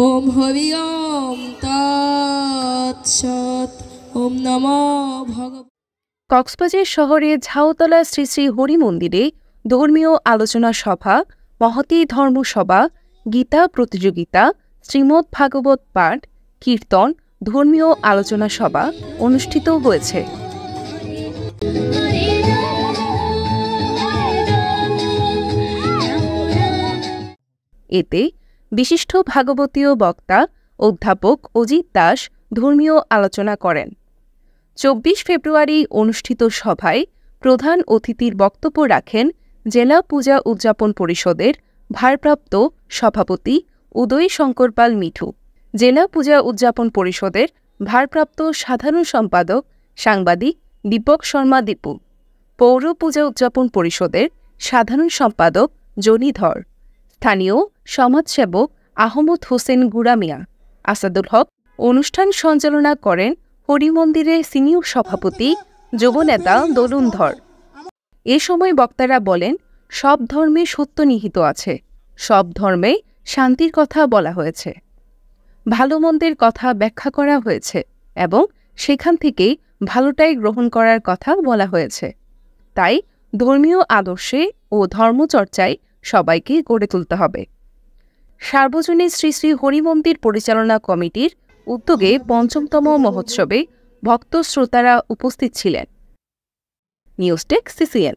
ওম হরি ওম তৎসৎ। ওম নমো ভগবতে। কক্সবাজার শহরে ঝাউতলা শ্রী শ্রী হরি মন্দিরে ধর্মীয় আলোচনা সভা, মহতী ধর্মসভা, গীতা প্রতিযোগিতা, শ্রীমদ্ ভাগবত পাঠ, কীর্তন, ধর্মীয় আলোচনা সভা অনুষ্ঠিত হয়েছে। এতে বিশিষ্ট ভাগবতীয় বক্তা অধ্যাপক অজিত দাস ধর্মীয় আলোচনা করেন। ২৪ ফেব্রুয়ারি অনুষ্ঠিত সভায় প্রধান অতিথির বক্তব্য রাখেন জেলা পূজা উদযাপন পরিষদের ভারপ্রাপ্ত সভাপতি উদয় শঙ্কর পাল মিঠু, জেলা পূজা উদযাপন পরিষদের ভারপ্রাপ্ত সাধারণ সম্পাদক সাংবাদিক দীপক শর্মা দীপু, পৌর পূজা উদযাপন পরিষদের সাধারণ সম্পাদক জনি ধর, স্থানীয় সমাজসেবক আহমদ হোসেন গুড়ামিয়া, আসাদুল হক। অনুষ্ঠান সঞ্চালনা করেন হরিমন্দিরের সিনিয়র সভাপতি যুবনেতা দরুন ধর। এ সময় বক্তারা বলেন, সব ধর্মে সত্য নিহিত আছে, সব ধর্মে শান্তির কথা বলা হয়েছে, ভালো মন্দের কথা ব্যাখ্যা করা হয়েছে এবং সেখান থেকেই ভালোটাই গ্রহণ করার কথা বলা হয়েছে। তাই ধর্মীয় আদর্শে ও ধর্মচর্চায় সবাইকে গড়ে তুলতে হবে। সার্বজনীন শ্রী শ্রী হরিমন্দির পরিচালনা কমিটির উদ্যোগে ৫ম মহোৎসবে ভক্ত শ্রোতারা উপস্থিত ছিলেন। News desk, CCN.